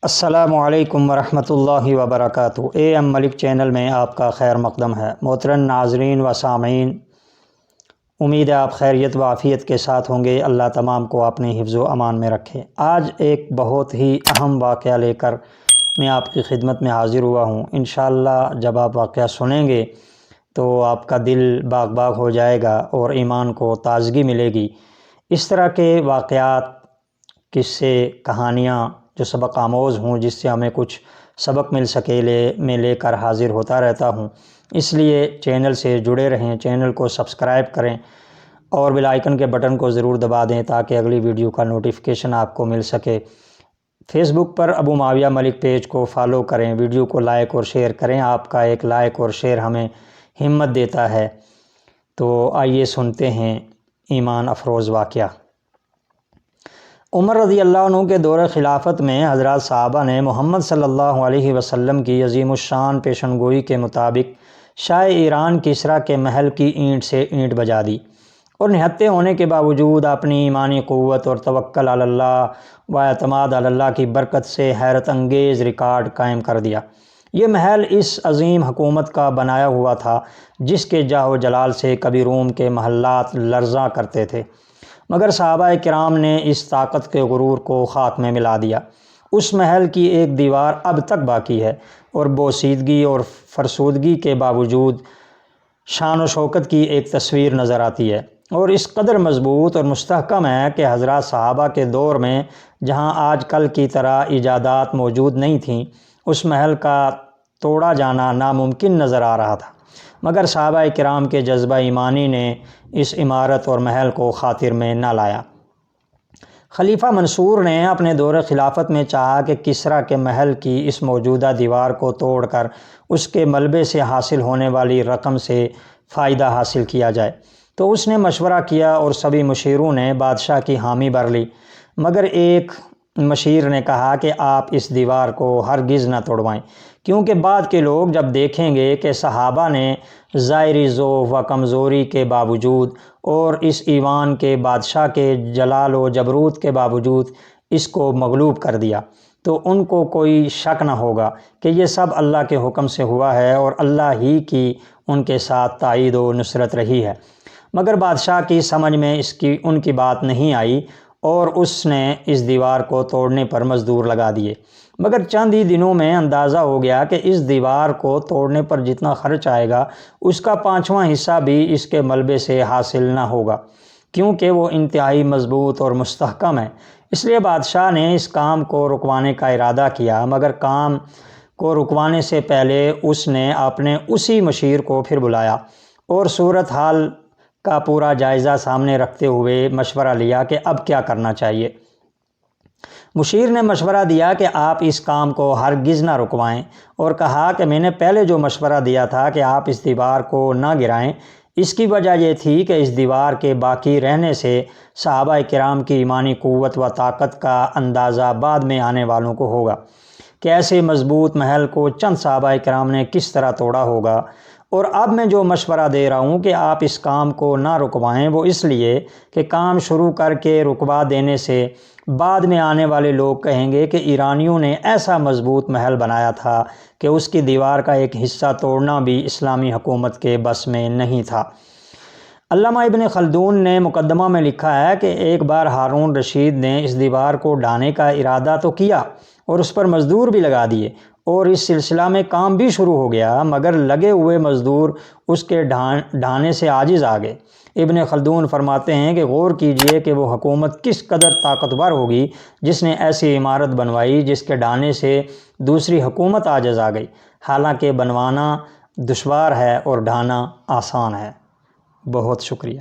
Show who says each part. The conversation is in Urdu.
Speaker 1: السلام علیکم ورحمۃ اللہ وبرکاتہ۔ ایم ملک چینل میں آپ کا خیر مقدم ہے۔ محترم ناظرین و سامعین، امید ہے آپ خیریت و عافیت کے ساتھ ہوں گے۔ اللہ تمام کو اپنے حفظ و امان میں رکھے۔ آج ایک بہت ہی اہم واقعہ لے کر میں آپ کی خدمت میں حاضر ہوا ہوں۔ انشاءاللہ جب آپ واقعہ سنیں گے تو آپ کا دل باغ باغ ہو جائے گا اور ایمان کو تازگی ملے گی۔ اس طرح کے واقعات، قصے، کہانیاں جو سبق آموز ہوں، جس سے ہمیں کچھ سبق مل سکے، میں لے کر حاضر ہوتا رہتا ہوں۔ اس لیے چینل سے جڑے رہیں، چینل کو سبسکرائب کریں اور بیل آئیکن کے بٹن کو ضرور دبا دیں تاکہ اگلی ویڈیو کا نوٹیفیکیشن آپ کو مل سکے۔ فیس بک پر ابو معاویہ ملک پیج کو فالو کریں، ویڈیو کو لائک اور شیئر کریں۔ آپ کا ایک لائک اور شیئر ہمیں ہمت دیتا ہے۔ تو آئیے سنتے ہیں ایمان افروز واقعہ۔ عمر رضی اللہ عنہ کے دور خلافت میں حضرات صحابہ نے محمد صلی اللہ علیہ وسلم کی عظیم الشان پیشن گوئی کے مطابق شاہ ایران کسریٰ کے محل کی اینٹ سے اینٹ بجا دی اور نہتے ہونے کے باوجود اپنی ایمانی قوت اور توکل علی اللہ و اعتماد علی اللہ کی برکت سے حیرت انگیز ریکارڈ قائم کر دیا۔ یہ محل اس عظیم حکومت کا بنایا ہوا تھا جس کے جاہ و جلال سے کبھی روم کے محلات لرزاں کرتے تھے، مگر صحابہ کرام نے اس طاقت کے غرور کو خاک میں ملا دیا۔ اس محل کی ایک دیوار اب تک باقی ہے اور بوسیدگی اور فرسودگی کے باوجود شان و شوکت کی ایک تصویر نظر آتی ہے، اور اس قدر مضبوط اور مستحکم ہے کہ حضرات صحابہ کے دور میں جہاں آج کل کی طرح ایجادات موجود نہیں تھیں، اس محل کا توڑا جانا ناممکن نظر آ رہا تھا، مگر صحابہ کرام کے جذبہ ایمانی نے اس عمارت اور محل کو خاطر میں نہ لایا۔ خلیفہ منصور نے اپنے دور خلافت میں چاہا کہ کسریٰ کے محل کی اس موجودہ دیوار کو توڑ کر اس کے ملبے سے حاصل ہونے والی رقم سے فائدہ حاصل کیا جائے، تو اس نے مشورہ کیا اور سبھی مشیروں نے بادشاہ کی حامی بھر لی، مگر ایک مشیر نے کہا کہ آپ اس دیوار کو ہرگز نہ توڑوائیں، کیونکہ بعد کے لوگ جب دیکھیں گے کہ صحابہ نے ظاہری ضعف و کمزوری کے باوجود اور اس ایوان کے بادشاہ کے جلال و جبروت کے باوجود اس کو مغلوب کر دیا، تو ان کو کوئی شک نہ ہوگا کہ یہ سب اللہ کے حکم سے ہوا ہے اور اللہ ہی کی ان کے ساتھ تائید و نصرت رہی ہے۔ مگر بادشاہ کی سمجھ میں ان کی بات نہیں آئی اور اس نے اس دیوار کو توڑنے پر مزدور لگا دیے، مگر چند ہی دنوں میں اندازہ ہو گیا کہ اس دیوار کو توڑنے پر جتنا خرچ آئے گا اس کا 5واں حصہ بھی اس کے ملبے سے حاصل نہ ہوگا، کیونکہ وہ انتہائی مضبوط اور مستحکم ہے۔ اس لیے بادشاہ نے اس کام کو رکوانے کا ارادہ کیا، مگر کام کو رکوانے سے پہلے اس نے اپنے اسی مشیر کو پھر بلایا اور صورتحال کا پورا جائزہ سامنے رکھتے ہوئے مشورہ لیا کہ اب کیا کرنا چاہیے۔ مشیر نے مشورہ دیا کہ آپ اس کام کو ہرگز نہ رکوائیں اور کہا کہ میں نے پہلے جو مشورہ دیا تھا کہ آپ اس دیوار کو نہ گرائیں، اس کی وجہ یہ تھی کہ اس دیوار کے باقی رہنے سے صحابہ کرام کی ایمانی قوت و طاقت کا اندازہ بعد میں آنے والوں کو ہوگا کہ ایسے مضبوط محل کو چند صحابہ کرام نے کس طرح توڑا ہوگا، اور اب میں جو مشورہ دے رہا ہوں کہ آپ اس کام کو نہ رکوائیں، وہ اس لیے کہ کام شروع کر کے رکوا دینے سے بعد میں آنے والے لوگ کہیں گے کہ ایرانیوں نے ایسا مضبوط محل بنایا تھا کہ اس کی دیوار کا ایک حصہ توڑنا بھی اسلامی حکومت کے بس میں نہیں تھا۔ علامہ ابن خلدون نے مقدمہ میں لکھا ہے کہ ایک بار ہارون رشید نے اس دیوار کو ڈھانے کا ارادہ تو کیا اور اس پر مزدور بھی لگا دیے اور اس سلسلہ میں کام بھی شروع ہو گیا، مگر لگے ہوئے مزدور اس کے ڈھانے سے عاجز آ گئے۔ ابن خلدون فرماتے ہیں کہ غور کیجئے کہ وہ حکومت کس قدر طاقتور ہوگی جس نے ایسی عمارت بنوائی جس کے ڈھانے سے دوسری حکومت عاجز آ گئی، حالانکہ بنوانا دشوار ہے اور ڈھانا آسان ہے۔ بہت شکریہ۔